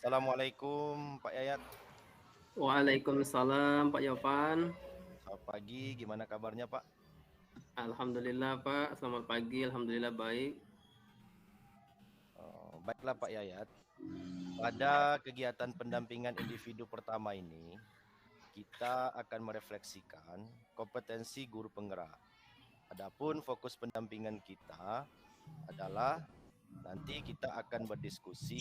Assalamualaikum Pak Yayat. Waalaikumsalam Pak Yopan. Selamat pagi, gimana kabarnya Pak? Alhamdulillah Pak, selamat pagi. Alhamdulillah baik. Baiklah Pak Yayat, pada kegiatan pendampingan individu pertama ini, kita akan merefleksikan kompetensi guru penggerak. Adapun fokus pendampingan kita adalah nanti kita akan berdiskusi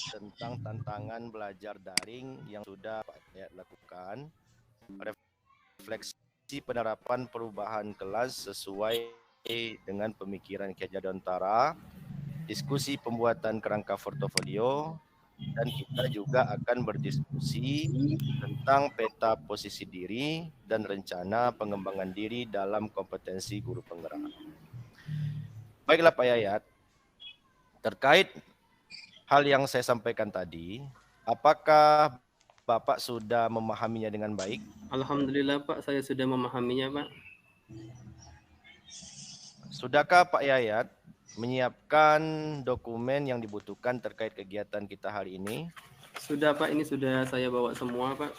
tentang tantangan belajar daring yang sudah Pak Yayat lakukan, refleksi penerapan perubahan kelas sesuai dengan pemikiran Ki Hajar Dewantara, diskusi pembuatan kerangka portofolio, dan kita juga akan berdiskusi tentang peta posisi diri dan rencana pengembangan diri dalam kompetensi guru penggerak. Baiklah Pak Yayat, terkait hal yang saya sampaikan tadi, apakah Bapak sudah memahaminya dengan baik? Alhamdulillah Pak, saya sudah memahaminya Pak. Sudahkah Pak Yayat menyiapkan dokumen yang dibutuhkan terkait kegiatan kita hari ini? Sudah Pak, ini sudah saya bawa semua Pak.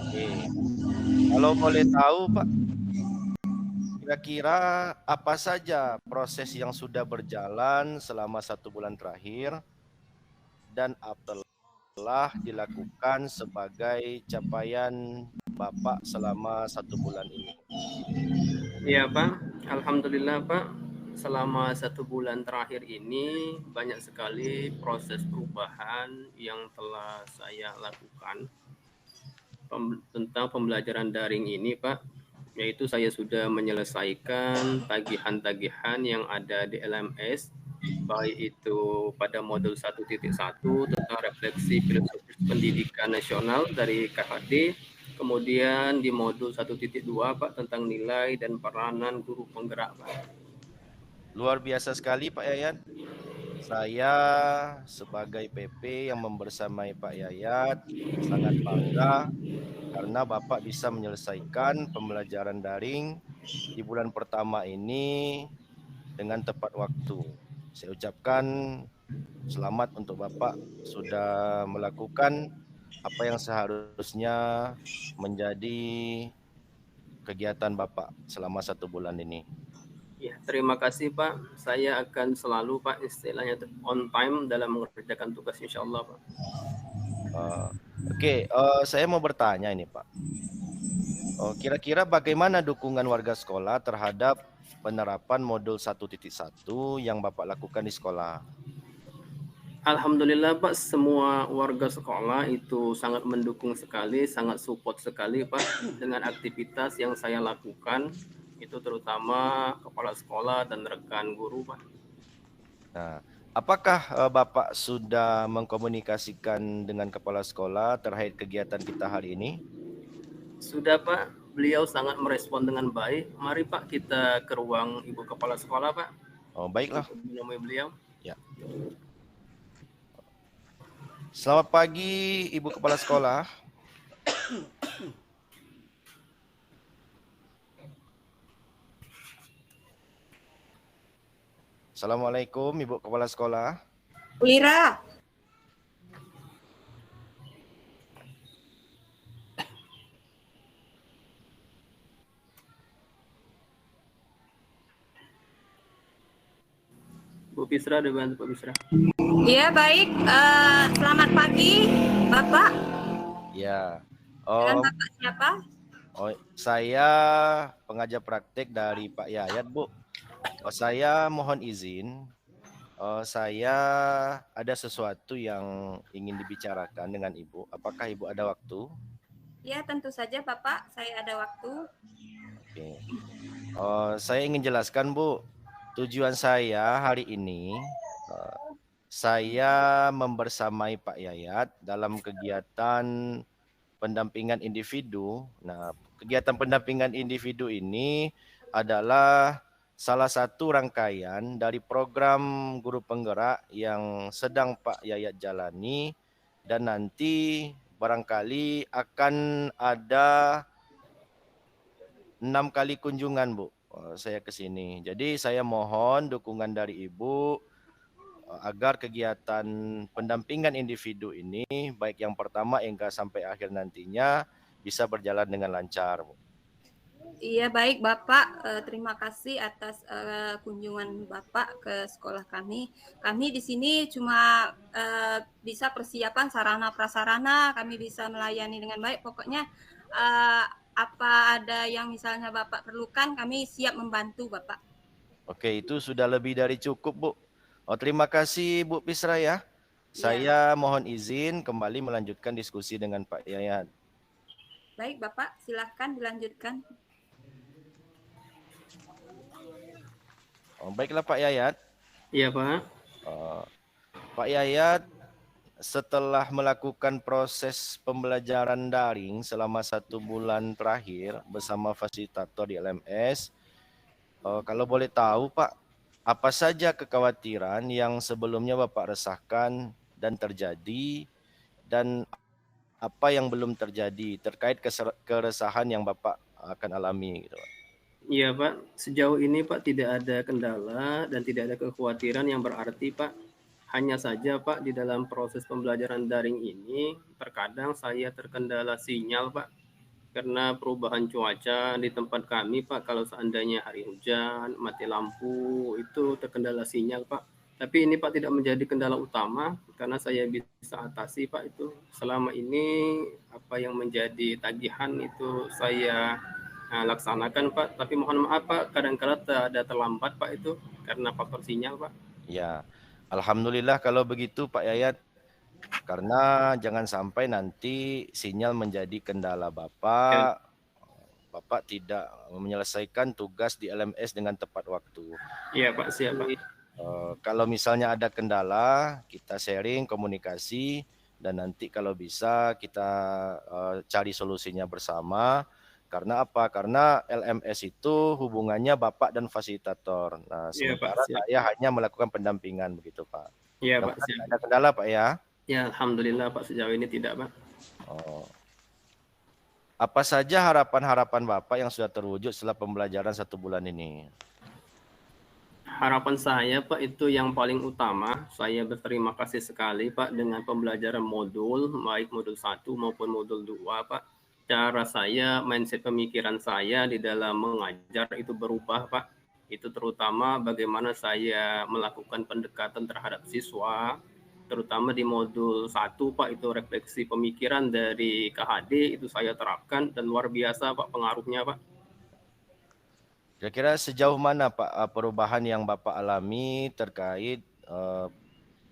Oke. Kalau boleh tahu Pak, kira-kira apa saja proses yang sudah berjalan selama 1 bulan terakhir dan apa telah dilakukan sebagai capaian Bapak selama 1 bulan ini? Iya Pak, Alhamdulillah Pak. Selama 1 bulan terakhir ini banyak sekali proses perubahan yang telah saya lakukan tentang pembelajaran daring ini Pak. Yaitu saya sudah menyelesaikan tagihan-tagihan yang ada di LMS, baik itu pada modul 1.1 tentang refleksi filosofis pendidikan nasional dari KHD, kemudian di modul 1.2 Pak tentang nilai dan peranan guru penggerak Pak. Luar biasa sekali Pak Yayat. Saya sebagai PP yang membersamai Pak Yayat sangat bangga karena Bapak bisa menyelesaikan pembelajaran daring di bulan pertama ini dengan tepat waktu. Saya ucapkan selamat untuk Bapak sudah melakukan apa yang seharusnya menjadi kegiatan Bapak selama 1 bulan ini. Ya, terima kasih Pak. Saya akan selalu Pak istilahnya on time dalam mengerjakan tugas insya Allah Pak. Saya mau bertanya ini Pak. Kira-kira bagaimana dukungan warga sekolah terhadap penerapan modul 1.1 yang Bapak lakukan di sekolah? Alhamdulillah Pak, semua warga sekolah itu sangat mendukung sekali, sangat support sekali Pak dengan aktivitas yang saya lakukan, itu terutama kepala sekolah dan rekan guru Pak. Nah, apakah Bapak sudah mengkomunikasikan dengan kepala sekolah terkait kegiatan kita hari ini? Sudah Pak, beliau sangat merespon dengan baik. Mari Pak kita ke ruang Ibu Kepala Sekolah Pak. Oh, baiklah. Untuk menemui beliau. Ya. Selamat pagi Ibu Kepala Sekolah. Assalamualaikum Ibu Kepala Sekolah. Wira. Bu Pisra, ada bantu Pak Pisra. Iya baik. Selamat pagi Bapak. Ya. Dengan Bapak siapa? Saya pengajar praktek dari Pak Yayat Bu. Saya mohon izin. Saya ada sesuatu yang ingin dibicarakan dengan Ibu. Apakah Ibu ada waktu? Ya tentu saja Bapak. Saya ada waktu. Oke. Saya ingin jelaskan Bu. Tujuan saya hari ini, saya membersamai Pak Yayat dalam kegiatan pendampingan individu. Nah, kegiatan pendampingan individu ini adalah salah satu rangkaian dari program guru penggerak yang sedang Pak Yayat jalani dan nanti barangkali akan ada 6 kali kunjungan Bu saya ke sini. Jadi saya mohon dukungan dari Ibu agar kegiatan pendampingan individu ini baik yang pertama hingga sampai akhir nantinya bisa berjalan dengan lancar, Bu. Iya, baik Bapak. Terima kasih atas kunjungan Bapak ke sekolah kami. Kami di sini cuma bisa persiapan sarana prasarana, kami bisa melayani dengan baik. Pokoknya apa ada yang misalnya Bapak perlukan, kami siap membantu Bapak. Oke, itu sudah lebih dari cukup, Bu. Terima kasih Bu Pisra ya. Iya. Saya mohon izin kembali melanjutkan diskusi dengan Pak Yayat. Baik Bapak, silahkan dilanjutkan. Baiklah Pak Yayat. Iya Pak. Pak Yayat, setelah melakukan proses pembelajaran daring selama 1 bulan terakhir bersama fasilitator di LMS, kalau boleh tahu Pak, apa saja kekhawatiran yang sebelumnya Bapak resahkan dan terjadi, dan apa yang belum terjadi terkait keresahan yang Bapak akan alami gitu Pak? Iya Pak, sejauh ini Pak tidak ada kendala dan tidak ada kekhawatiran yang berarti Pak. Hanya saja Pak di dalam proses pembelajaran daring ini terkadang saya terkendala sinyal Pak. Karena perubahan cuaca di tempat kami Pak, kalau seandainya hari hujan, mati lampu, itu terkendala sinyal Pak. Tapi ini Pak tidak menjadi kendala utama karena saya bisa atasi Pak itu. Selama ini apa yang menjadi tagihan itu saya laksanakan Pak. Tapi mohon maaf Pak, kadang-kadang ada terlambat Pak itu karena faktor sinyal Pak. Ya, alhamdulillah kalau begitu Pak Yayat. Karena jangan sampai nanti sinyal menjadi kendala Bapak, Bapak tidak menyelesaikan tugas di LMS dengan tepat waktu. Iya Pak, siap Pak. Kalau misalnya ada kendala, kita sharing, komunikasi, dan nanti kalau bisa kita cari solusinya bersama. Karena apa? Karena LMS itu hubungannya Bapak dan fasilitator. Nah, sementara Pak, saya hanya melakukan pendampingan begitu Pak. Iya Pak, siap. Ada kendala Pak ya? Ya, alhamdulillah Pak, sejauh ini tidak Pak. Apa saja harapan-harapan Bapak yang sudah terwujud setelah pembelajaran 1 bulan ini? Harapan saya Pak itu yang paling utama, saya berterima kasih sekali Pak dengan pembelajaran modul, baik modul 1 maupun modul 2 Pak. Cara saya, mindset pemikiran saya di dalam mengajar itu berubah Pak. Itu terutama bagaimana saya melakukan pendekatan terhadap siswa, terutama di modul 1 Pak, itu refleksi pemikiran dari KHD itu saya terapkan dan luar biasa Pak pengaruhnya Pak. Kira-kira sejauh mana Pak perubahan yang Bapak alami terkait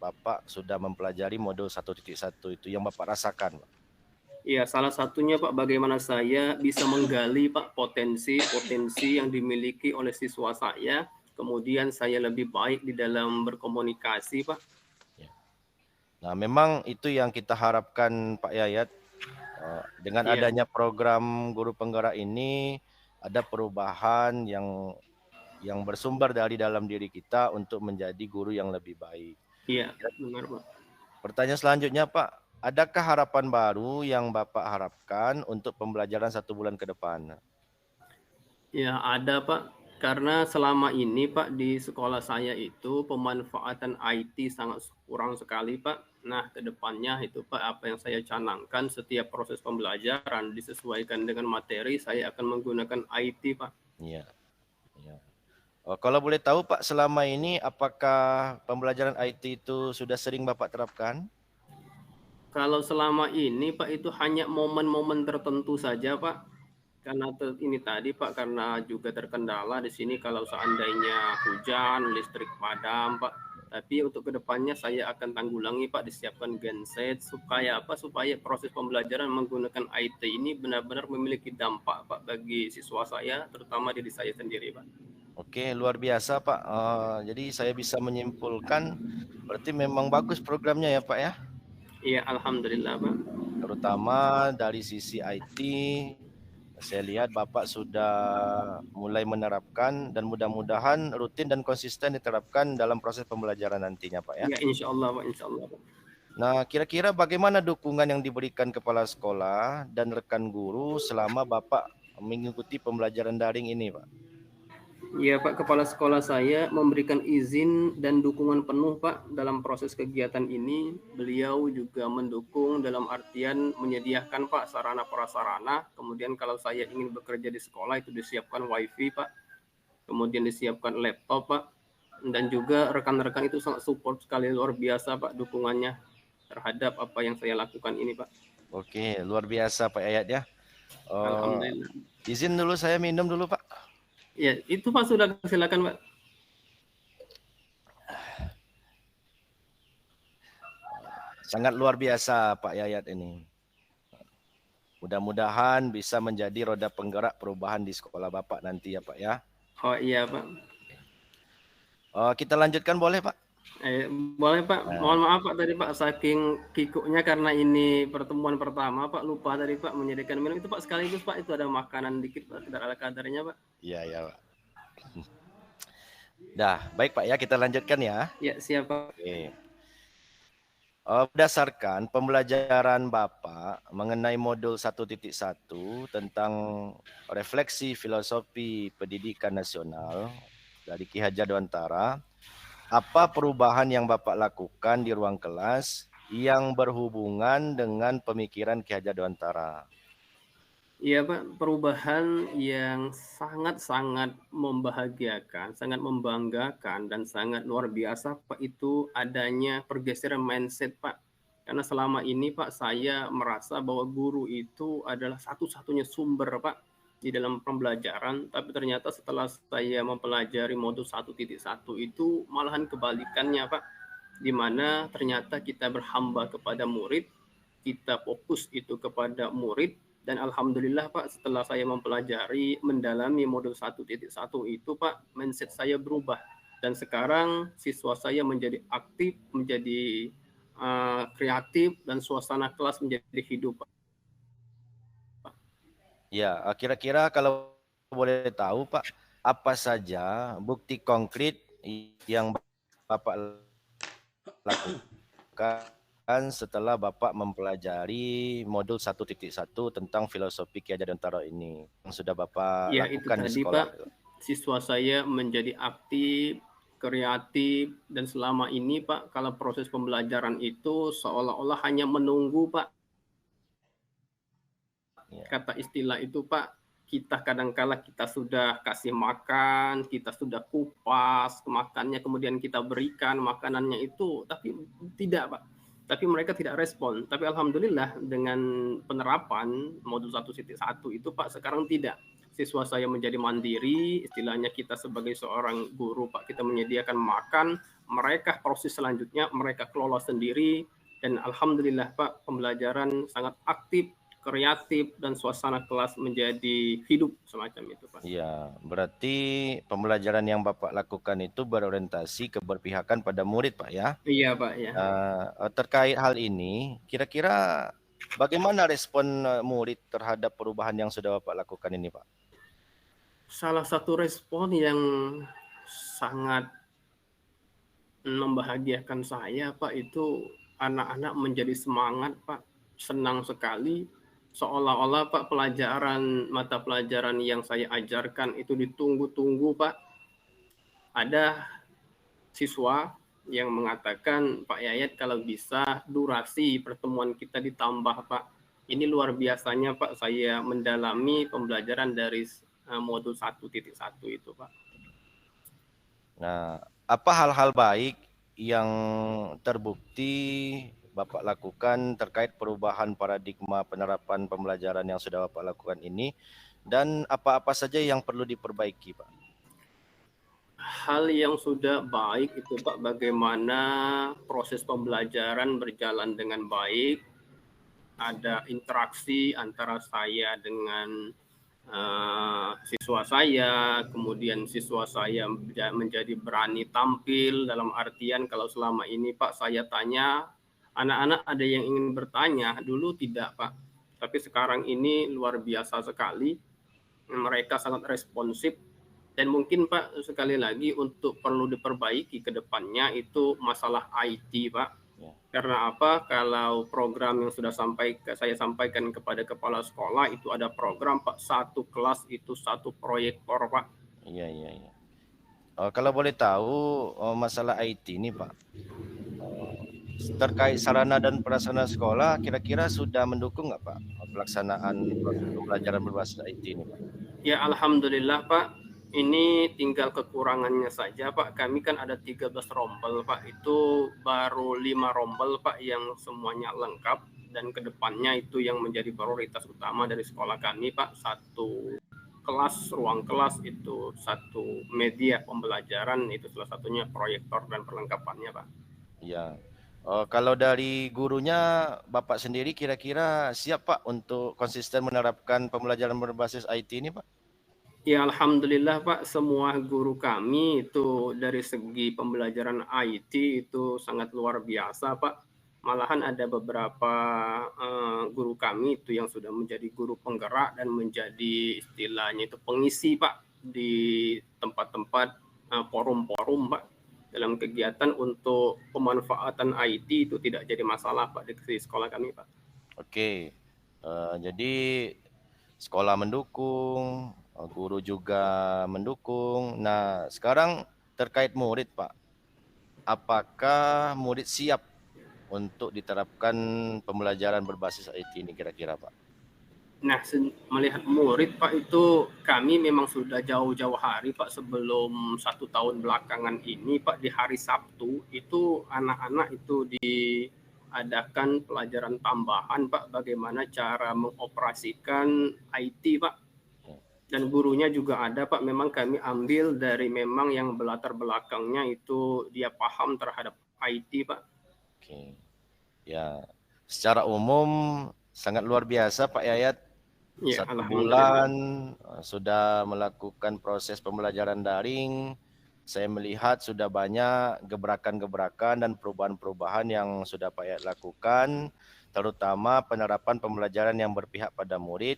Bapak sudah mempelajari modul 1.1 itu yang Bapak rasakan Pak? Ya, salah satunya Pak bagaimana saya bisa menggali Pak potensi yang dimiliki oleh siswa saya, kemudian saya lebih baik di dalam berkomunikasi Pak. Nah, memang itu yang kita harapkan Pak Yayat. Dengan adanya program guru penggerak ini, ada perubahan yang bersumber dari dalam diri kita untuk menjadi guru yang lebih baik. Iya, benar Pak. Pertanyaan selanjutnya Pak, adakah harapan baru yang Bapak harapkan untuk pembelajaran 1 bulan ke depan? Ya, ada Pak. Karena selama ini Pak di sekolah saya itu pemanfaatan IT sangat kurang sekali Pak. Nah, ke depannya itu Pak apa yang saya canangkan setiap proses pembelajaran disesuaikan dengan materi, saya akan menggunakan IT Pak. Iya. Kalau boleh tahu Pak, selama ini apakah pembelajaran IT itu sudah sering Bapak terapkan? Kalau selama ini Pak itu hanya momen-momen tertentu saja Pak. Karena ini tadi Pak, karena juga terkendala di sini kalau seandainya hujan, listrik padam Pak. Tapi untuk kedepannya saya akan tanggulangi Pak, disiapkan genset supaya apa? Supaya proses pembelajaran menggunakan IT ini benar-benar memiliki dampak Pak bagi siswa saya, terutama diri saya sendiri Pak. Oke, luar biasa Pak. Jadi saya bisa menyimpulkan berarti memang bagus programnya ya Pak ya? Iya, alhamdulillah Pak. Terutama dari sisi IT, saya lihat Bapak sudah mulai menerapkan dan mudah-mudahan rutin dan konsisten diterapkan dalam proses pembelajaran nantinya Pak ya? Ya, insya Allah Pak, insya Allah Pak. Nah, kira-kira bagaimana dukungan yang diberikan kepala sekolah dan rekan guru selama Bapak mengikuti pembelajaran daring ini Pak? Ya Pak, kepala sekolah saya memberikan izin dan dukungan penuh Pak dalam proses kegiatan ini. Beliau juga mendukung dalam artian menyediakan Pak sarana prasarana. Kemudian kalau saya ingin bekerja di sekolah itu disiapkan wifi Pak. Kemudian disiapkan laptop Pak. Dan juga rekan-rekan itu sangat support sekali, luar biasa Pak dukungannya terhadap apa yang saya lakukan ini Pak. Oke, luar biasa Pak Yayat ya. Alhamdulillah. Izin dulu saya minum dulu Pak. Ya, itu Pak sudah, silakan Pak. Sangat luar biasa Pak Yayat ini. Mudah-mudahan bisa menjadi roda penggerak perubahan di sekolah Bapak nanti ya Pak ya. Oh iya Pak. Kita lanjutkan boleh Pak? Boleh Pak. Mohon maaf Pak tadi Pak, saking kikuknya karena ini pertemuan pertama Pak, lupa tadi Pak menyediakan minum itu Pak, sekaligus Pak itu ada makanan dikit Pak, tidak ada kadarnya Pak. Iya ya Pak. Dah, baik Pak ya, kita lanjutkan ya. Ya, siap Pak. Oke. Berdasarkan pembelajaran Bapak mengenai modul 1.1 tentang refleksi filosofi pendidikan nasional dari Ki Hajar Dewantara, apa perubahan yang Bapak lakukan di ruang kelas yang berhubungan dengan pemikiran Ki Hajar Dewantara? Iya Pak, perubahan yang sangat-sangat membahagiakan, sangat membanggakan, dan sangat luar biasa Pak itu adanya pergeseran mindset Pak. Karena selama ini Pak saya merasa bahwa guru itu adalah satu-satunya sumber Pak di dalam pembelajaran, tapi ternyata setelah saya mempelajari modul 1.1 itu malahan kebalikannya Pak, di mana ternyata kita berhamba kepada murid, kita fokus itu kepada murid. Dan alhamdulillah Pak, setelah saya mempelajari, mendalami modul 1.1 itu Pak, mindset saya berubah. Dan sekarang siswa saya menjadi aktif, menjadi kreatif, dan suasana kelas menjadi hidup Pak. Ya, kira-kira kalau boleh tahu Pak, apa saja bukti konkret yang Bapak lakukan setelah Bapak mempelajari modul 1.1 tentang filosofi Ki Hajar Dewantara ini yang sudah Bapak Ya, itu lakukan di tadi sekolah? Pak, siswa saya menjadi aktif, kreatif, dan selama ini Pak, kalau proses pembelajaran itu seolah-olah hanya menunggu Pak. Kata istilah itu Pak, kita kadangkala kita sudah kasih makan, kita sudah kupas makannya, kemudian kita berikan makanannya itu, tapi tidak Pak. Tapi mereka tidak respon. Tapi alhamdulillah dengan penerapan modul 1.1 itu Pak, sekarang tidak. Siswa saya menjadi mandiri, istilahnya kita sebagai seorang guru Pak, kita menyediakan makan, mereka proses selanjutnya mereka kelola sendiri, dan alhamdulillah Pak, pembelajaran sangat aktif, kreatif, dan suasana kelas menjadi hidup semacam itu Pak. Iya, berarti pembelajaran yang Bapak lakukan itu berorientasi keberpihakan pada murid Pak ya? Iya Pak ya. Terkait hal ini, kira-kira bagaimana respon murid terhadap perubahan yang sudah Bapak lakukan ini Pak? Salah satu respon yang sangat membahagiakan saya Pak itu anak-anak menjadi semangat Pak, senang sekali, seolah-olah Pak mata pelajaran yang saya ajarkan itu ditunggu-tunggu Pak. Ada siswa yang mengatakan, Pak Yayat kalau bisa durasi pertemuan kita ditambah Pak. Ini luar biasanya Pak, saya mendalami pembelajaran dari modul 1.1 itu Pak. Nah, apa hal-hal baik yang terbukti Bapak lakukan terkait perubahan paradigma penerapan pembelajaran yang sudah Bapak lakukan ini, dan apa-apa saja yang perlu diperbaiki Pak? Hal yang sudah baik itu Pak, bagaimana proses pembelajaran berjalan dengan baik, ada interaksi antara saya dengan siswa saya, kemudian siswa saya menjadi berani tampil, dalam artian kalau selama ini Pak saya tanya, anak-anak ada yang ingin bertanya, dulu tidak Pak, tapi sekarang ini luar biasa sekali, mereka sangat responsif. Dan mungkin Pak sekali lagi untuk perlu diperbaiki ke depannya itu masalah IT Pak. Karena apa? Kalau program yang sudah saya sampaikan kepada kepala sekolah itu ada program Pak, satu kelas itu satu proyektor Pak. Iya. Kalau boleh tahu masalah IT ini Pak, oh, terkait sarana dan prasarana sekolah kira-kira sudah mendukung nggak Pak pelaksanaan proses pembelajaran berbasis IT ini Pak? Ya alhamdulillah Pak, ini tinggal kekurangannya saja Pak. Kami kan ada 13 rombel Pak, itu baru 5 rombel Pak yang semuanya lengkap, dan kedepannya itu yang menjadi prioritas utama dari sekolah kami Pak. Satu kelas, ruang kelas itu, satu media pembelajaran itu salah satunya proyektor dan perlengkapannya Pak. Ya. Kalau dari gurunya, Bapak sendiri kira-kira siap Pak untuk konsisten menerapkan pembelajaran berbasis IT ini Pak? Ya alhamdulillah Pak, semua guru kami itu dari segi pembelajaran IT itu sangat luar biasa Pak. Malahan ada beberapa guru kami itu yang sudah menjadi guru penggerak dan menjadi istilahnya itu pengisi Pak di tempat-tempat forum-forum Pak. Dalam kegiatan untuk pemanfaatan IT itu tidak jadi masalah Pak di sekolah kami Pak. Oke, jadi sekolah mendukung, guru juga mendukung. Nah, sekarang terkait murid Pak, apakah murid siap untuk diterapkan pembelajaran berbasis IT ini kira-kira Pak? Nah, melihat murid Pak, itu kami memang sudah jauh-jauh hari Pak, sebelum 1 tahun belakangan ini Pak, di hari Sabtu itu anak-anak itu diadakan pelajaran tambahan Pak, bagaimana cara mengoperasikan IT Pak. Dan gurunya juga ada Pak, memang kami ambil dari memang yang berlatar belakangnya itu dia paham terhadap IT Pak. Oke. Ya, secara umum sangat luar biasa Pak Yayat. Ya, 1 alhamdulillah. bulan sudah melakukan proses pembelajaran daring. Saya melihat sudah banyak gebrakan-gebrakan dan perubahan-perubahan yang sudah Pak Yayat lakukan, terutama penerapan pembelajaran yang berpihak pada murid,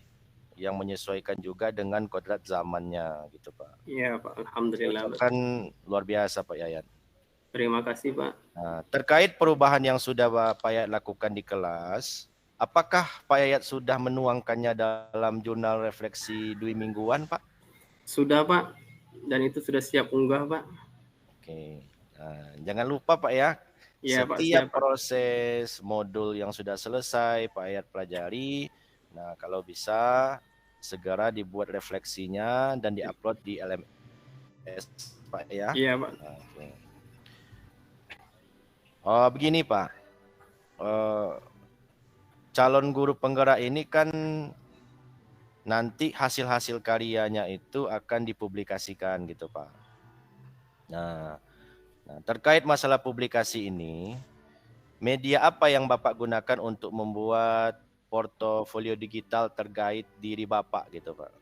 yang menyesuaikan juga dengan kodrat zamannya gitu Pak. Iya Pak, Saya alhamdulillah. ucapkan luar biasa Pak Yayat. Terima kasih Pak. Nah, terkait perubahan yang sudah Pak Yayat lakukan di kelas, apakah Pak Yayat sudah menuangkannya dalam jurnal refleksi Dwi mingguan Pak? Sudah Pak, dan itu sudah siap unggah Pak. Oke, nah, jangan lupa Pak ya, Iya Pak, setiap siap Pak. proses modul yang sudah selesai Pak Yayat pelajari. Nah, kalau bisa segera dibuat refleksinya dan diupload di LMS Pak ya. Iya Pak. Oke. Begini Pak, calon guru penggerak ini kan nanti hasil-hasil karyanya itu akan dipublikasikan gitu Pak. Nah, terkait masalah publikasi ini, media apa yang Bapak gunakan untuk membuat portofolio digital terkait diri Bapak gitu Pak?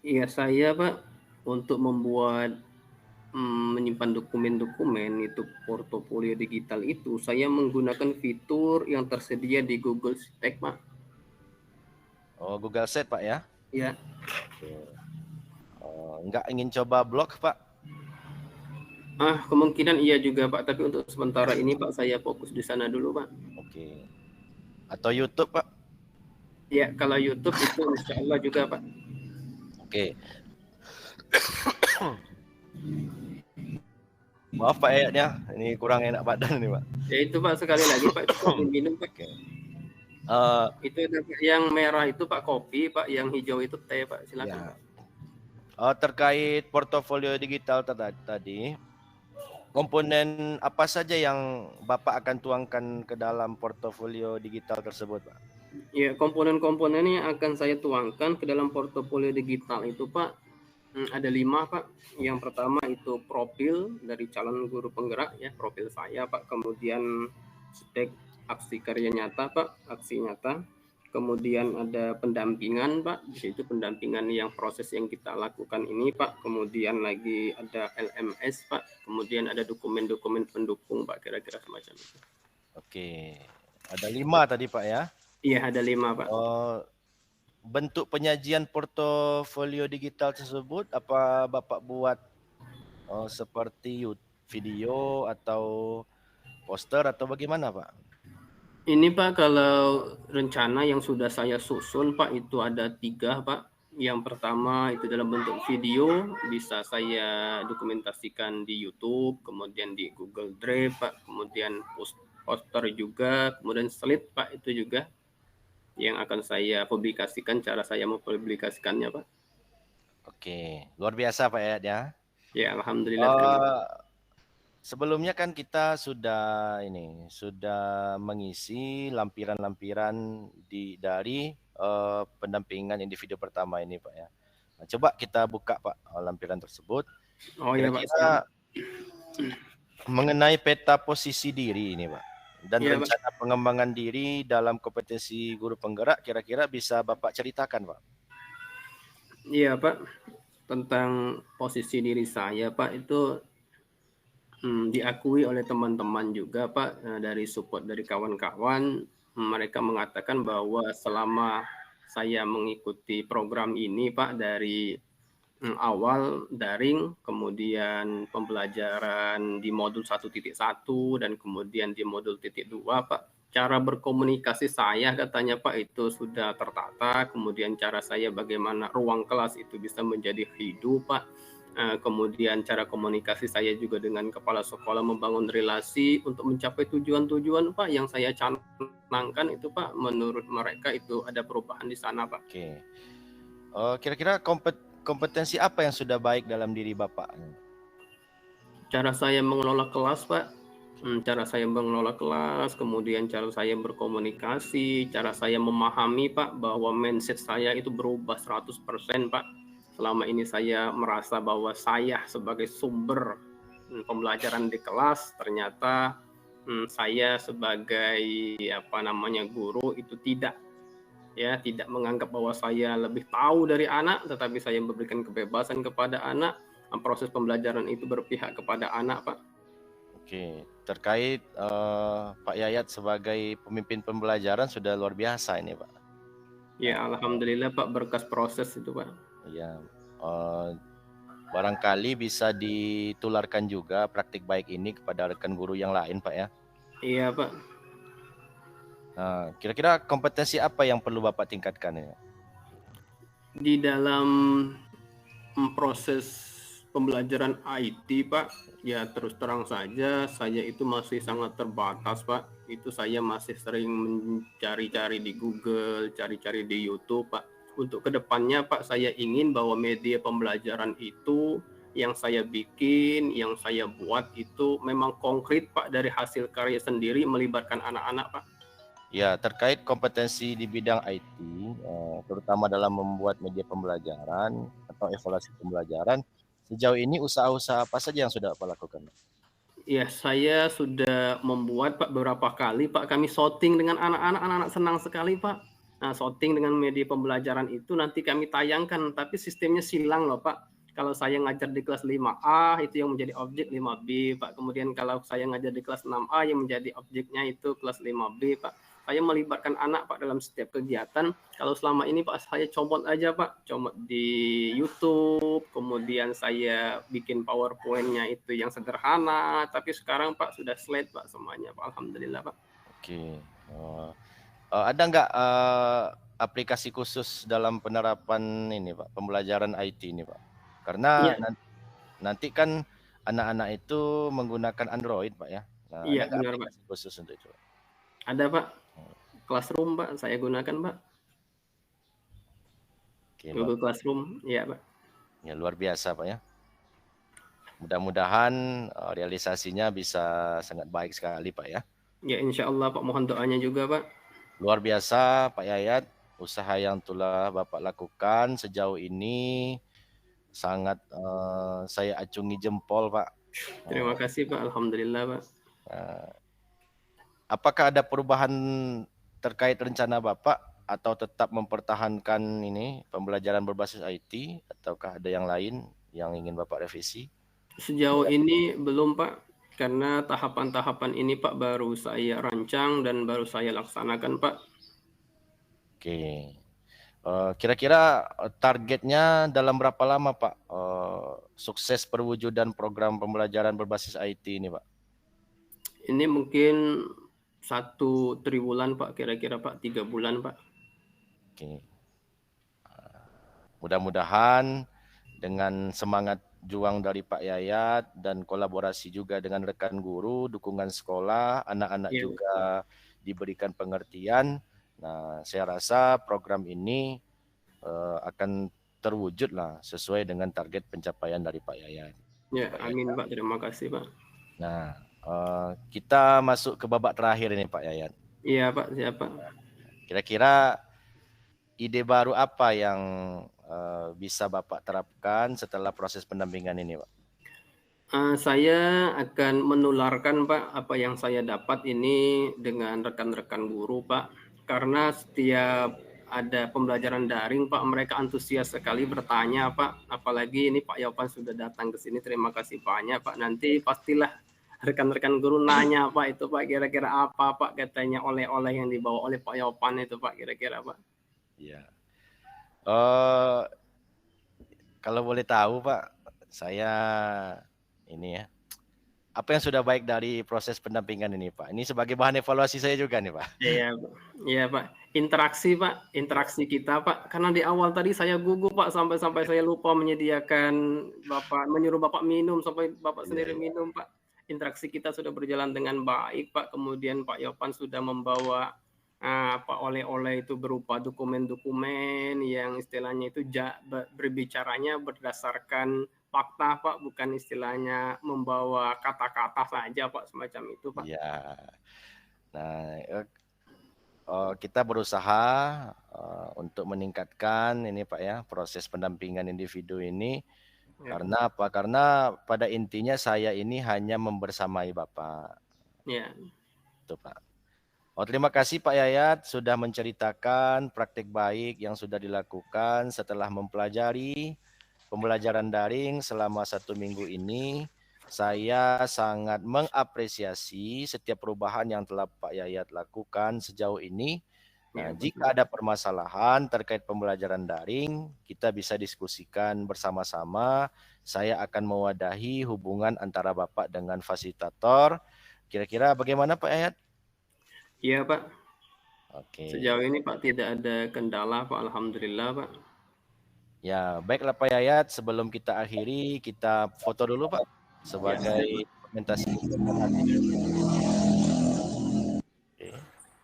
Iya saya Pak, untuk membuat menyimpan dokumen-dokumen itu portofolio digital itu saya menggunakan fitur yang tersedia di Google Sheets Pak. Google Sheets Pak ya? Iya. Enggak ingin coba blog Pak? Kemungkinan iya juga Pak, tapi untuk sementara ini Pak saya fokus di sana dulu Pak. Oke. Atau YouTube Pak? Ya, kalau YouTube itu insya Allah juga Pak. Oke. Maaf Pak Yayatnya, ini kurang enak badan nih Pak. Ya itu Pak, sekali lagi Pak, itu minum Pak. Oke. Itu yang merah itu Pak kopi, Pak yang hijau itu teh Pak, silakan. Ya. Terkait portofolio digital tadi, komponen apa saja yang Bapak akan tuangkan ke dalam portofolio digital tersebut Pak? Ya, komponen-komponen yang akan saya tuangkan ke dalam portofolio digital itu Pak, ada 5 Pak. Yang pertama itu profil dari calon guru penggerak ya, profil saya Pak. Kemudian spek aksi karya nyata Pak, aksi nyata. Kemudian ada pendampingan Pak, di situ pendampingan yang proses yang kita lakukan ini Pak. Kemudian lagi ada LMS Pak. Kemudian ada dokumen-dokumen pendukung Pak, kira-kira semacam itu. Oke, ada 5 tadi Pak ya? Iya, ada 5 Pak. Bentuk penyajian portofolio digital tersebut apa Bapak buat seperti video atau poster atau bagaimana Pak? Ini Pak, kalau rencana yang sudah saya susun Pak itu ada 3 Pak. Yang pertama itu dalam bentuk video, bisa saya dokumentasikan di YouTube, kemudian di Google Drive, Pak, kemudian poster juga, kemudian slide, Pak, itu juga yang akan saya publikasikan, cara saya mempublikasikannya, Pak. Oke, luar biasa Pak Yayat ya. Ya, alhamdulillah. Eh, Sebelumnya kan kita sudah mengisi lampiran-lampiran dari pendampingan individu pertama ini Pak ya. Nah, coba kita buka Pak lampiran tersebut. Oh ya Pak, siap. Kira-kira mengenai peta posisi diri ini Pak dan Iya, Pak. rencana pengembangan diri dalam kompetensi guru penggerak, kira-kira bisa Bapak ceritakan Pak? Iya Pak, tentang posisi diri saya Pak itu diakui oleh teman-teman juga Pak, dari support dari kawan-kawan. Mereka mengatakan bahwa selama saya mengikuti program ini Pak dari awal daring, kemudian pembelajaran di modul 1.1 dan kemudian di modul 2 Pak. Cara berkomunikasi saya katanya Pak itu sudah tertata, kemudian cara saya bagaimana ruang kelas itu bisa menjadi hidup Pak. Kemudian cara komunikasi saya juga dengan kepala sekolah membangun relasi untuk mencapai tujuan-tujuan Pak yang saya canangkan itu Pak, menurut mereka itu ada perubahan di sana Pak. Oke. Kira-kira kompetensi apa yang sudah baik dalam diri Bapak? Cara saya mengelola kelas Pak, cara saya mengelola kelas, kemudian cara saya berkomunikasi, cara saya memahami Pak bahwa mindset saya itu berubah 100% Pak. Selama ini saya merasa bahwa saya sebagai sumber pembelajaran di kelas, ternyata saya sebagai guru itu tidak menganggap bahwa saya lebih tahu dari anak, tetapi saya memberikan kebebasan kepada anak. Proses pembelajaran itu berpihak kepada anak Pak. Oke, terkait Pak Yayat sebagai pemimpin pembelajaran sudah luar biasa ini Pak. Ya alhamdulillah Pak, berkas proses itu Pak. Ya, barangkali bisa ditularkan juga praktik baik ini kepada rekan guru yang lain Pak ya. Iya Pak. Nah, kira-kira kompetensi apa yang perlu Bapak tingkatkan ya? Di dalam proses pembelajaran IT Pak, ya terus terang saja saya itu masih sangat terbatas Pak. Itu saya masih sering mencari-cari di Google, cari-cari di YouTube Pak. Untuk kedepannya Pak, saya ingin bahwa media pembelajaran itu yang saya bikin, yang saya buat itu memang konkret Pak, dari hasil karya sendiri melibatkan anak-anak Pak. Ya, terkait kompetensi di bidang IT, terutama dalam membuat media pembelajaran atau evaluasi pembelajaran, sejauh ini usaha-usaha apa saja yang sudah Bapak lakukan? Ya, saya sudah membuat Pak beberapa kali Pak, kami shooting dengan anak-anak senang sekali Pak. Nah, shooting dengan media pembelajaran itu nanti kami tayangkan, tapi sistemnya silang loh Pak. Kalau saya ngajar di kelas 5A itu yang menjadi objek 5B Pak. Kemudian kalau saya ngajar di kelas 6A yang menjadi objeknya itu kelas 5B Pak. Saya melibatkan anak Pak dalam setiap kegiatan. Kalau selama ini Pak saya comot aja Pak, comot di YouTube, kemudian saya bikin PowerPoint-nya itu yang sederhana, tapi sekarang Pak sudah slide Pak semuanya Pak, alhamdulillah Pak. Oke. Ada nggak aplikasi khusus dalam penerapan ini Pak, pembelajaran IT ini Pak? Karena Iya. nanti kan anak-anak itu menggunakan Android Pak ya. Nah, Iya, ada nggak benar aplikasi Pak. khusus untuk itu? Ada Pak. Classroom Pak, saya gunakan Pak. Oke, Google Classroom, iya Pak. ya luar biasa Pak ya. Mudah-mudahan realisasinya bisa sangat baik sekali Pak ya. Ya insya Allah Pak, mohon doanya juga Pak. Luar biasa Pak Yayat, usaha yang telah Bapak lakukan sejauh ini sangat saya acungi jempol Pak. Terima kasih Pak, alhamdulillah Pak. Apakah ada perubahan terkait rencana Bapak atau tetap mempertahankan ini pembelajaran berbasis IT ataukah ada yang lain yang ingin Bapak revisi? Sejauh ini belum Pak, karena tahapan-tahapan ini Pak baru saya rancang dan baru saya laksanakan Pak. Oke. Kira-kira targetnya dalam berapa lama Pak sukses perwujudan program pembelajaran berbasis IT ini Pak? Ini mungkin 1 triwulan Pak, kira-kira Pak, 3 bulan Pak. Oke. mudah-mudahan dengan semangat juang dari Pak Yayat dan kolaborasi juga dengan rekan guru, dukungan sekolah, anak-anak Ya, juga diberikan pengertian. Nah, saya rasa program ini akan terwujud lah sesuai dengan target pencapaian dari Pak Yayat. ya, Pak amin Yayat. Pak. Terima kasih Pak. Nah, kita masuk ke babak terakhir ini Pak Yayat. Iya Pak, siapa? Kira-kira ide baru apa yang bisa Bapak terapkan setelah proses pendampingan ini, Pak? Saya akan menularkan Pak apa yang saya dapat ini dengan rekan-rekan guru Pak. Karena setiap ada pembelajaran daring Pak, mereka antusias sekali bertanya Pak. Apalagi ini Pak Yopan sudah datang ke sini, terima kasih banyak Pak. Nanti pastilah rekan-rekan guru nanya Pak itu Pak, kira-kira apa Pak katanya oleh-oleh yang dibawa oleh Pak Yopan itu Pak, kira-kira Pak. Iya. Kalau boleh tahu Pak, saya ini ya, apa yang sudah baik dari proses pendampingan ini Pak? Ini sebagai bahan evaluasi saya juga nih Pak. Iya, Pak. Iya, Pak. Interaksi kita, Pak. Karena di awal tadi saya gugup, Pak, sampai saya lupa menyediakan menyuruh Bapak minum sampai Bapak sendiri minum, Pak. Interaksi kita sudah berjalan dengan baik, Pak. Kemudian Pak Yopan sudah membawa oleh-oleh itu berupa dokumen-dokumen yang istilahnya itu berbicaranya berdasarkan fakta, Pak, bukan istilahnya membawa kata-kata saja, Pak, semacam itu, Pak. Iya. Nah, kita berusaha untuk meningkatkan ini Pak ya, proses pendampingan individu ini. Ya. Karena apa? Karena pada intinya saya ini hanya membersamai Bapak. Ya. Itu Pak. Terima kasih Pak Yayat sudah menceritakan praktik baik yang sudah dilakukan setelah mempelajari pembelajaran daring selama 1 minggu ini. Saya sangat mengapresiasi setiap perubahan yang telah Pak Yayat lakukan sejauh ini. Nah, jika ada permasalahan terkait pembelajaran daring, kita bisa diskusikan bersama-sama. Saya akan mewadahi hubungan antara Bapak dengan fasilitator. Kira-kira bagaimana Pak Yayat? Iya Pak. Oke. Sejauh ini Pak tidak ada kendala Pak, alhamdulillah Pak. Ya, baiklah Pak Yayat, sebelum kita akhiri, kita foto dulu Pak sebagai dokumentasi.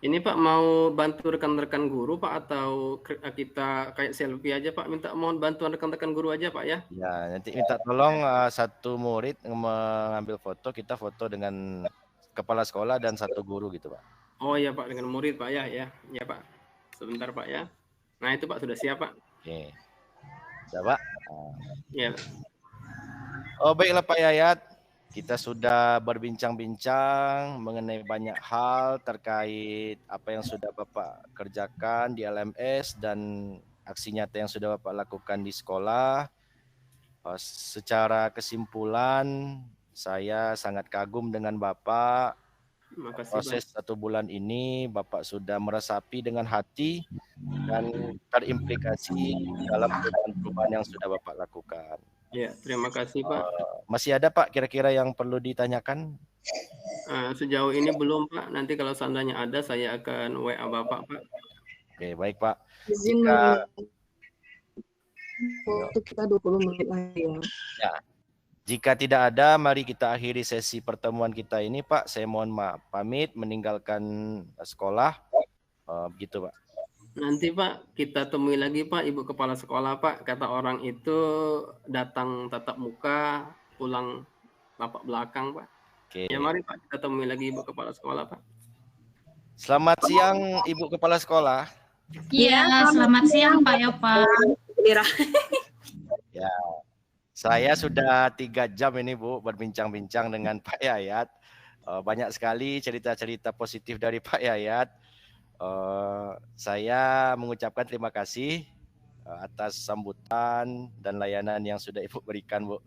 Ini Pak mau bantu rekan-rekan guru Pak atau kita kayak selfie aja Pak? Mohon bantuan rekan-rekan guru aja Pak ya? Ya, nanti minta tolong satu murid mengambil foto, kita foto dengan kepala sekolah dan satu guru gitu Pak. Oh iya Pak, dengan murid Pak ya, ya Pak. Sebentar Pak ya. Nah itu Pak sudah siap Pak. Oke. Sudah Pak. Ya. Baiklah Pak Yayat, kita sudah berbincang-bincang mengenai banyak hal terkait apa yang sudah Bapak kerjakan di LMS dan aksi nyata yang sudah Bapak lakukan di sekolah. Secara kesimpulan, saya sangat kagum dengan Bapak. Proses 1 bulan ini Bapak sudah meresapi dengan hati dan terimplikasi dalam perubahan-perubahan yang sudah Bapak lakukan. Ya, terima kasih Pak. Masih ada Pak kira-kira yang perlu ditanyakan? Sejauh ini belum Pak. Nanti kalau seandainya ada saya akan WA Bapak Pak. Oke, baik Pak. Waktu kita 20 menit lagi ya. Jika tidak ada, mari kita akhiri sesi pertemuan kita ini Pak. Saya mohon maaf, pamit meninggalkan sekolah. Begitu Pak. Nanti Pak, kita temui lagi Pak Ibu Kepala Sekolah Pak. Kata orang itu datang tatap muka, pulang lapak belakang Pak. Oke. Ya mari Pak, kita temui lagi Ibu Kepala Sekolah Pak. Selamat siang Ibu Kepala Sekolah. Iya, selamat siang Pak Yopan. Ya, saya sudah 3 jam ini Bu berbincang-bincang dengan Pak Yayat. Banyak sekali cerita-cerita positif dari Pak Yayat. Saya mengucapkan terima kasih atas sambutan dan layanan yang sudah Ibu berikan Bu.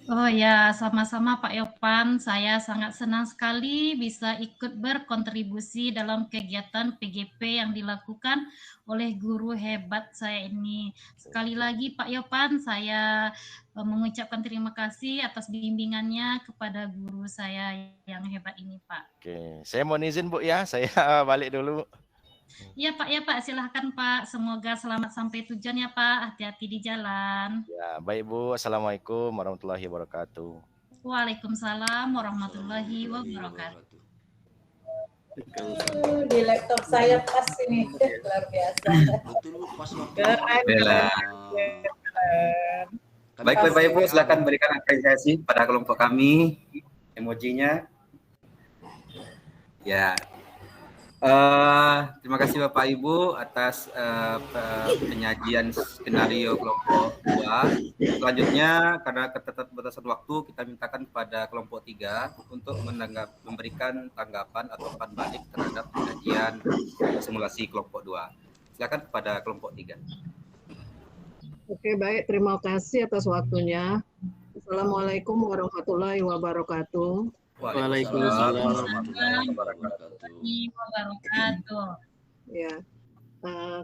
Oh ya, sama-sama Pak Yopan. Saya sangat senang sekali bisa ikut berkontribusi dalam kegiatan PGP yang dilakukan oleh guru hebat saya ini. Sekali lagi Pak Yopan, saya mengucapkan terima kasih atas bimbingannya kepada guru saya yang hebat ini Pak. Oke, saya mohon izin Bu ya, saya balik dulu. Iya Pak, ya Pak, silahkan Pak. Semoga selamat sampai tujuan ya Pak. Hati-hati di jalan. Ya, baik Bu. Assalamualaikum warahmatullahi wabarakatuh. Waalaikumsalam warahmatullahi wabarakatuh. Di laptop saya pas ini, luar biasa. Betul Bu, pas waktu. Baik Bapak Ibu, silakan berikan apresiasi pada kelompok kami, emojinya. Ya. Terima kasih Bapak Ibu atas penyajian skenario kelompok 2. Selanjutnya karena keterbatasan waktu, kita mintakan kepada kelompok 3 untuk memberikan tanggapan atau umpan balik terhadap penyajian simulasi kelompok 2. Silakan kepada kelompok 3. Oke, baik. Terima kasih atas waktunya. Assalamualaikum warahmatullahi wabarakatuh. Waalaikumsalam warahmatullahi wabarakatuh. Ya,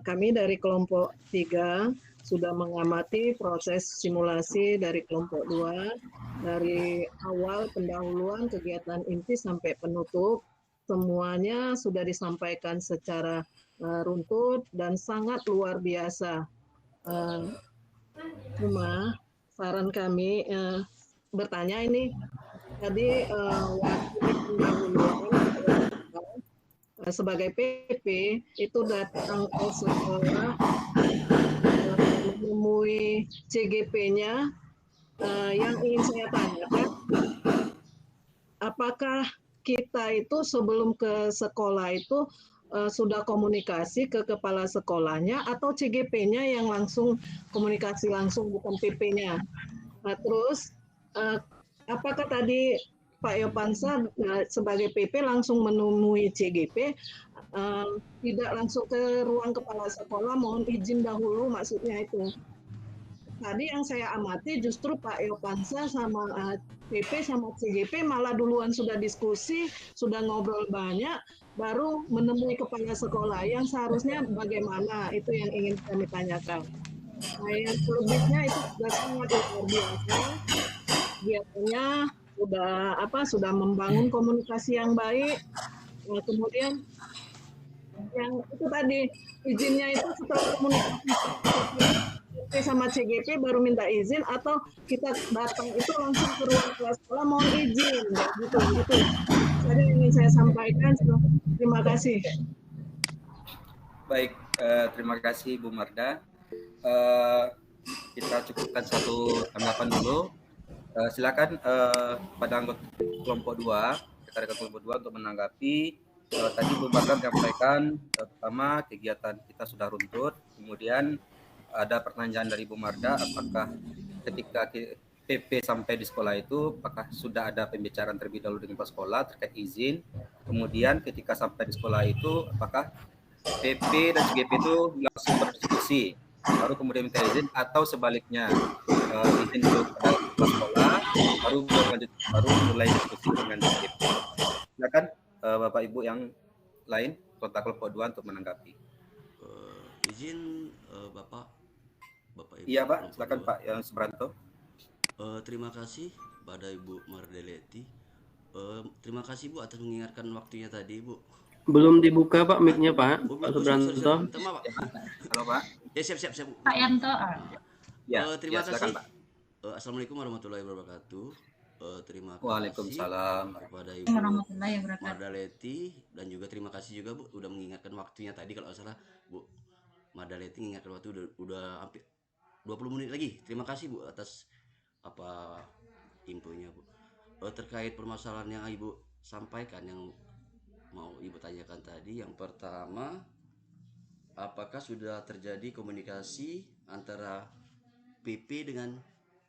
kami dari kelompok 3 sudah mengamati proses simulasi dari kelompok 2 dari awal pendahuluan kegiatan inti sampai penutup. Semuanya sudah disampaikan secara runtut dan sangat luar biasa. Cuma saran kami bertanya ini tadi waktu pendahuluan sebagai PP itu datang ke sekolah menemui CGP-nya. Yang ingin saya tanyakan, apakah kita itu sebelum ke sekolah itu sudah komunikasi ke kepala sekolahnya atau CGP-nya yang langsung komunikasi langsung, bukan PP-nya. Nah, terus apakah tadi Pak Yopansa sebagai PP langsung menemui CGP, tidak langsung ke ruang kepala sekolah, mohon izin dahulu, maksudnya itu. Tadi yang saya amati justru Pak Yopansa sama PP sama CGP malah duluan sudah diskusi, sudah ngobrol banyak, baru menemui kepala sekolah. Yang seharusnya bagaimana, itu yang ingin kami tanyakan. Nah, yang selebihnya itu sudah sangat luar biasa. Biasanya sudah membangun komunikasi yang baik. Nah, kemudian yang itu tadi izinnya itu setelah komunikasi sama CGP baru minta izin, atau kita datang itu langsung ke ruang kelas sekolah mohon izin, gitu. Jadi ingin saya sampaikan. Terima kasih. Baik, terima kasih Bu Marda. Kita cukupkan satu tanggapan dulu. Silakan pada anggota kelompok 2, rekan-rekan kelompok 2 untuk menanggapi. Tadi Bu Marda menyampaikan pertama kegiatan kita sudah runtut, kemudian ada pertanyaan dari Bu Marda, apakah ketika PP sampai di sekolah itu, apakah sudah ada pembicaraan terlebih dahulu dengan kepala sekolah terkait izin, kemudian ketika sampai di sekolah itu, apakah PP dan CGP itu langsung berdiskusi, baru kemudian minta izin, atau sebaliknya izin dulu kepada kepala sekolah, baru mulai diskusi dengan CGP. Silakan Bapak Ibu yang lain, kelompok 2 untuk menanggapi. Izin Bapak Ibu. Iya Pak, silakan Pak yang Subranto. Terima kasih pada Ibu Mardeleti. Terima kasih Bu atas mengingatkan waktunya tadi Bu. Belum dibuka Pak mic-nya Pak. Pak Subranto. Halo Pak. Ya siap. Pak Yanto. Ya, terima kasih. Silakan, Pak. Assalamualaikum warahmatullahi wabarakatuh. Terima kasih Waalaikumsalam kepada Ibu Mardaleti, dan juga terima kasih juga Bu udah mengingatkan waktunya tadi, kalau salah Bu Mardaleti mengingatkan waktu udah hampir 20 menit lagi. Terima kasih Bu atas infonya Bu. Terkait permasalahan yang Ibu sampaikan, yang mau Ibu tanyakan tadi, yang pertama, apakah sudah terjadi komunikasi antara PP dengan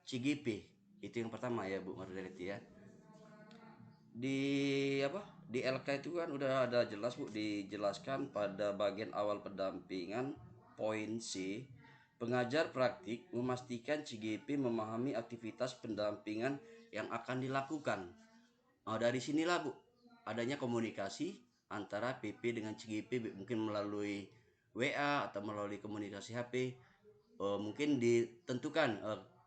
CGP? Itu yang pertama ya Bu Mardeleti ya. Di LK itu kan udah ada jelas Bu, dijelaskan pada bagian awal pendampingan poin C, pengajar praktik memastikan CGP memahami aktivitas pendampingan yang akan dilakukan. Dari sinilah Bu adanya komunikasi antara PP dengan CGP, mungkin melalui WA atau melalui komunikasi HP. Mungkin ditentukan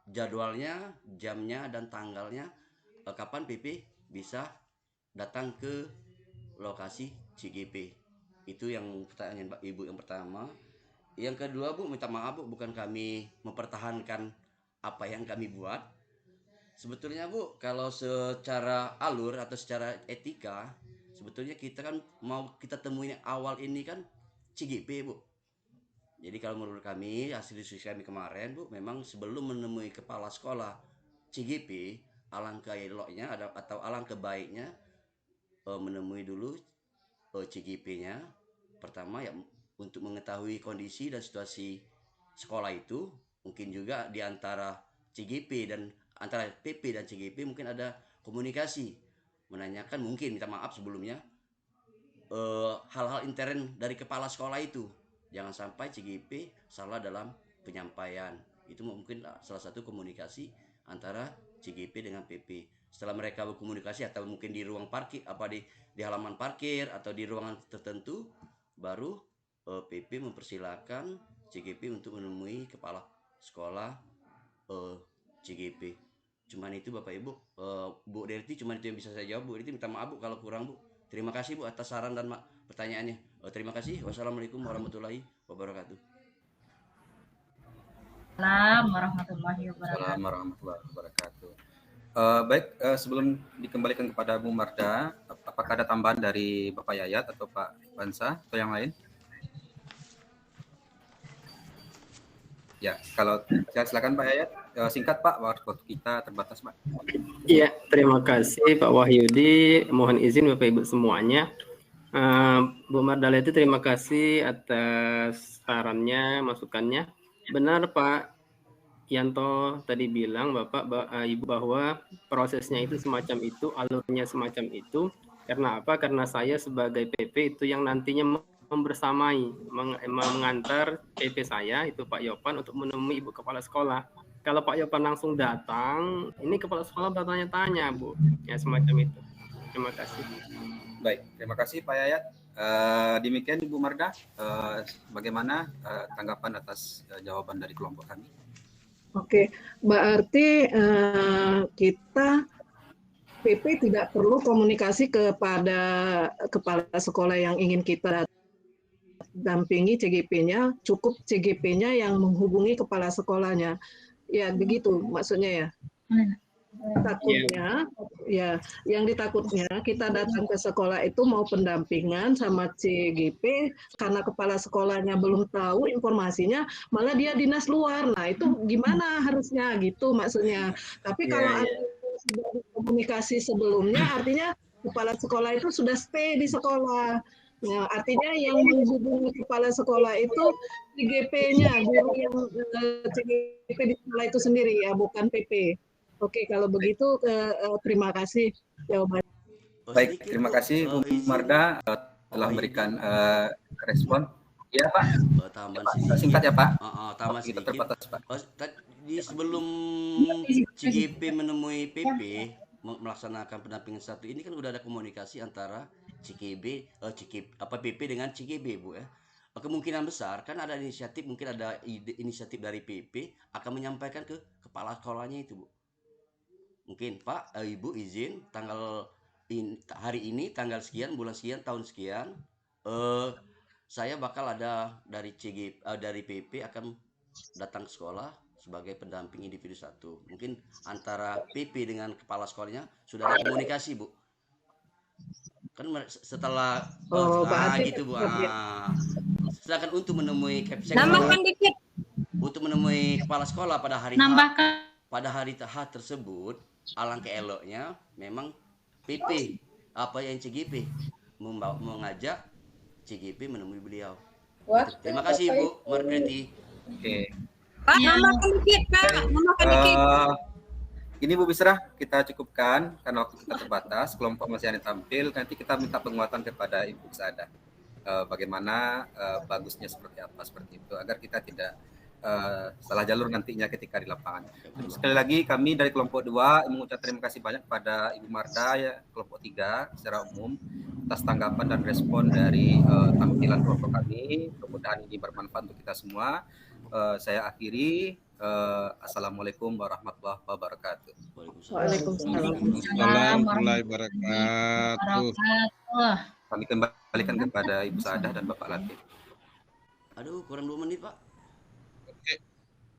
jadwalnya, jamnya, dan tanggalnya, kapan PP bisa datang ke lokasi CGP. Itu yang pertanyaan Mbak Ibu yang pertama. Yang kedua Bu, minta maaf Bu, bukan kami mempertahankan apa yang kami buat. Sebetulnya Bu, kalau secara alur atau secara etika, sebetulnya kita kan mau kita temuin awal ini kan CGP Bu. Jadi kalau menurut kami, hasil diskusi kami kemarin Bu, memang sebelum menemui kepala sekolah CGP, alangkah eloknya atau alangkah baiknya menemui dulu CGP-nya. Pertama ya untuk mengetahui kondisi dan situasi sekolah itu, mungkin juga di antara CGP dan antara PP dan CGP mungkin ada komunikasi, menanyakan mungkin minta maaf sebelumnya hal-hal intern dari kepala sekolah itu. Jangan sampai CGP salah dalam penyampaian. Itu mungkin salah satu komunikasi antara CGP dengan PP. Setelah mereka berkomunikasi atau mungkin di ruang parkir di halaman parkir atau di ruangan tertentu, baru PP mempersilahkan CGP untuk menemui kepala sekolah CGP. Cuman itu Bapak Ibu, Bu Derti, cuman itu yang bisa saya jawab. Bu Derti minta maaf Bu kalau kurang Bu. Terima kasih Bu atas saran dan pertanyaannya. Terima kasih. Wassalamualaikum warahmatullahi wabarakatuh. Assalamualaikum warahmatullahi wabarakatuh. Assalamualaikum warahmatullahi wabarakatuh. Baik, sebelum dikembalikan kepada Bu Marda, apakah ada tambahan dari Bapak Yayat atau Pak Bansa atau yang lain? Ya, kalau silakan Pak Yayat, singkat Pak, waktu kita terbatas Pak. Iya, terima kasih Pak Wahyudi. Mohon izin Bapak Ibu semuanya. Bu Mardaleti terima kasih atas sarannya, masukannya. Benar Pak Yanto tadi bilang Ibu bahwa prosesnya itu semacam itu, alurnya semacam itu. Karena apa? Karena saya sebagai PP itu yang nantinya membersamai, mengantar PP saya itu Pak Yopan untuk menemui Ibu Kepala Sekolah. Kalau Pak Yopan langsung datang, ini Kepala Sekolah bertanya-tanya Bu, ya semacam itu. Terima kasih. Baik, terima kasih Pak Yayat. Demikian Ibu Marda, bagaimana tanggapan atas jawaban dari kelompok kami? Oke, berarti kita PP tidak perlu komunikasi kepada kepala sekolah yang ingin kita dampingi CGP-nya, cukup CGP-nya yang menghubungi kepala sekolahnya. Ya, begitu maksudnya ya. Takutnya, ya, yang ditakutnya kita datang ke sekolah itu mau pendampingan sama CGP karena kepala sekolahnya belum tahu informasinya, malah dia dinas luar. Nah itu gimana harusnya gitu maksudnya. Tapi kalau ada sudah komunikasi sebelumnya, artinya kepala sekolah itu sudah stay di sekolah. Nah, artinya yang menghubungi kepala sekolah itu CGP-nya, guru yang CGP di sekolah itu sendiri ya, bukan PP. Oke, kalau begitu terima kasih jawabannya. Baik, terima kasih Bu Marda telah memberikan respon. Ya Pak, singkat ya Pak. Tambah kita sedikit. terbatas Pak. Di sebelum CGP menemui PP melaksanakan pendampingan satu ini kan udah ada komunikasi antara PP dengan CGB Bu ya. Kemungkinan besar kan ada inisiatif, mungkin ada inisiatif dari PP akan menyampaikan ke kepala sekolahnya itu Bu. Mungkin Pak, Ibu izin hari ini tanggal sekian, bulan sekian, tahun sekian, saya bakal ada dari dari PP akan datang ke sekolah sebagai pendamping individu satu. Mungkin antara PP dengan kepala sekolahnya sudah ada komunikasi Bu. Kan setelah gitu Bu. Silakan untuk menemui Nambahkan dikit. Untuk menemui kepala sekolah pada hari pada hari tersebut. Alangkah eloknya memang PP yang CGP mengajak CGP menemui beliau. Terima kasih Bu Margreti. Oke. Pak, nambahkan dikit Kak, nambahkan dikit. Ini Bu Bisra, kita cukupkan karena waktu kita terbatas, kelompok masih ada tampil, nanti kita minta penguatan kepada Ibu Sada. Bagaimana bagusnya seperti apa seperti itu agar kita tidak salah jalur nantinya ketika di lapangan. Sekali lagi kami dari kelompok 2 mengucapkan terima kasih banyak kepada Ibu Marda ya, kelompok 3 secara umum atas tanggapan dan respon dari tampilan kelompok kami. Mudah-mudahan ini bermanfaat untuk kita semua. Saya akhiri. Assalamualaikum warahmatullahi wabarakatuh. Waalaikumsalam warahmatullahi wabarakatuh. Kami kembalikan kepada Ibu Saadah dan Bapak Latif. Aduh, kurang 2 menit, Pak.